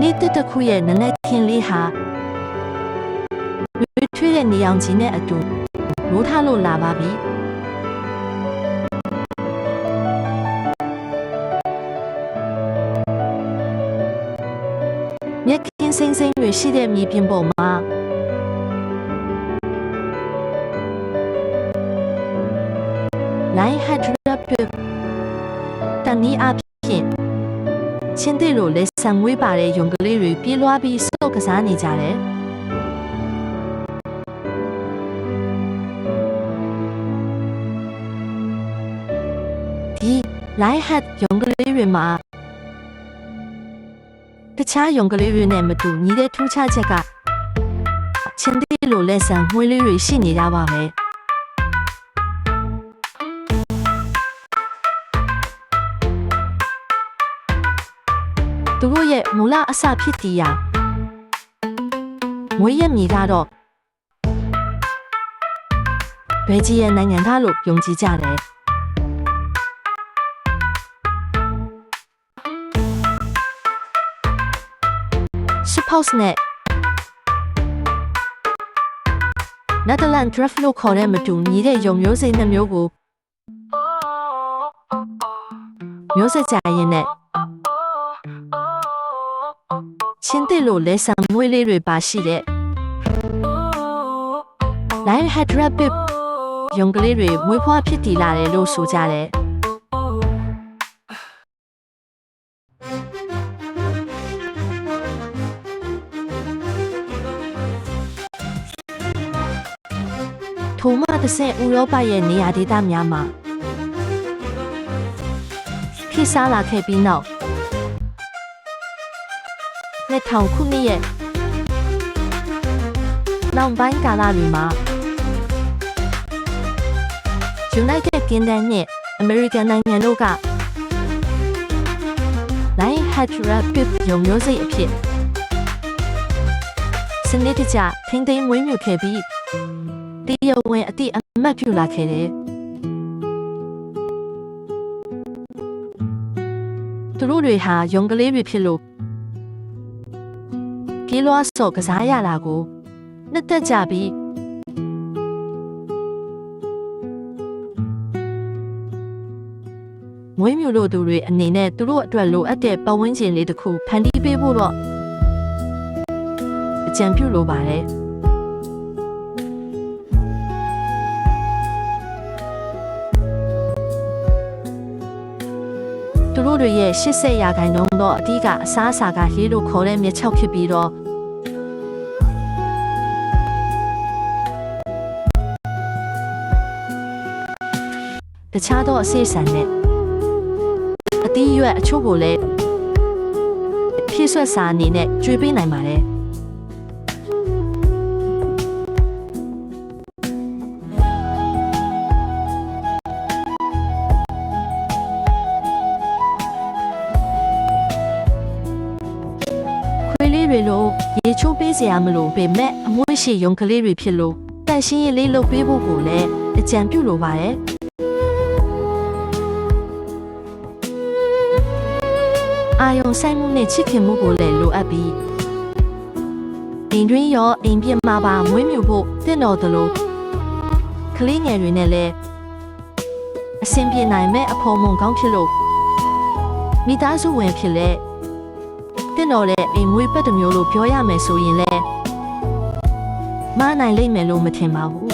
နေ့တစ်ခုရဲ့နနက်ခင်းလေးဟာရွေးထွေးတဲ့နေအောင်ကြီးနဲ့အတူမိုးထလို့လာပါပြီမြက်ခင်းစိမ့်စိမ့်တွေရှိတဲ့မြေပြင်ပေါ်မှာလိုင်းဟက်ဒရပ်ပြတန်နီအဖြစ်ချင်းတေလိုလက်ဆံဝေးပါတဲ့ယုံကလေးတွေပြေးလွှားပြီးစုပ်ကစားနေကြတယ်ဒီလိုင်းဟက်ယုံကလေးတွေမှာတခြားယုံကလေးတွေနဲ့မတူညီတဲ့ထူးခြားချက်ကချင်းတေလိုလက်ဆံဝေးလေးတွေရှိနေကြပါမယ်သူတို့ရဲ့မူလအစဖြစ်တည်ရာမွေးရမြေကတော့ဘယ်ကြီးရဲ့နိုင်ငံသားလို့ယုံကြည်ကြတယ်ရှစ်ဖောက်စ်နဲ့နယ်သာလန်ဒရက်လို့ခေါ်တဲ့မတူညီတဲ့ယုံမျိုးစိတ်နှစ်မျိုးကိုမျိုးဆက်ကြရင်နဲ့ချင်းတေလိုလဲဆံမွေးလေးတွေပါရှိတဲ့လိုင်းဟက်ဒရပ်ပစ်ယုံကလေးတွေမွေးဖွားဖြစ်တည်လာတယ်လို့ဆိုကြတယ်ထိုမှတစ်ဆင့်ဥရောပရဲ့နေရာဒေသများမှာခေတ်စားလာခဲ့ပြီးနောက်2000ခုနှစ်ရဲ့နောက်ပိုင်းကာလတွေမှာ United Kingdom နဲ့ American နိုင်ငံတို့က Lion Head Rabbit ယုံမျိုးစိတ်အဖြစ်စနစ်တကျထိန်းသိမ်းမွေးမြူခဲ့ပြီးတရားဝင်အတိအမှတ်ပြုလာခဲ့တယ်သူတို့တွေဟာယုံကလေးတွေဖြစ်လို့ပြေးလွှားစော်ကစားရတာကိုနှစ်သက်ကြပြီးမွေးမြူလို့သူတွေအနေနဲ့သူတို့အတွက်လိုအပ်တဲ့ပတ်ဝန်းကျင်လေးတစ်ခုဖန်တီးပေးဖို့တော့အကြံပြုလိုပါတယ်သူတို့တွေရဲ့80%တော့အဓိကအစားအစာကရေးလို့ခေါ်တဲ့မြက်ချောက်ဖြစ်ပြီးတော့တခြားသောအစိတ်ဆန်နဲ့အသီးရွက်အချို့ကိုလည်းဖြည့်ဆွက်စာအနေနဲ့ကျွေးပေးနိုင်ပါတယ်လို့ရေချိုးပေးစရာမလိုပေမဲ့အမွှေးရှိယုံကလေးတွေဖြစ်လို့တန့်ရှင်းရေးလေးလုပ်ပေးဖို့ကိုလည်းအကြံပြုလိုပါတယ်အာယုံဆိုင်မှုနဲ့ချစ်ခင်မှုကိုလည်းလိုအပ်ပြီးအိမ်တွင်းရောအိမ်ပြင်မှာပါမွေးမြူဖို့တင့်တော်သလိုကလေးငယ်တွေနဲ့လည်းအဆင်ပြေနိုင်မဲ့အဖော်မုံကောင်းဖြစ်လို့မိသားစုဝင်ဖြစ်လဲတင်တော်တဲ့အိမ်မွေးပတ်တစ်မျိုးလို့ပြောရမယ်ဆိုရင်လည်းမနိုင်လိမ့်မယ်လို့မထင်ပါဘူး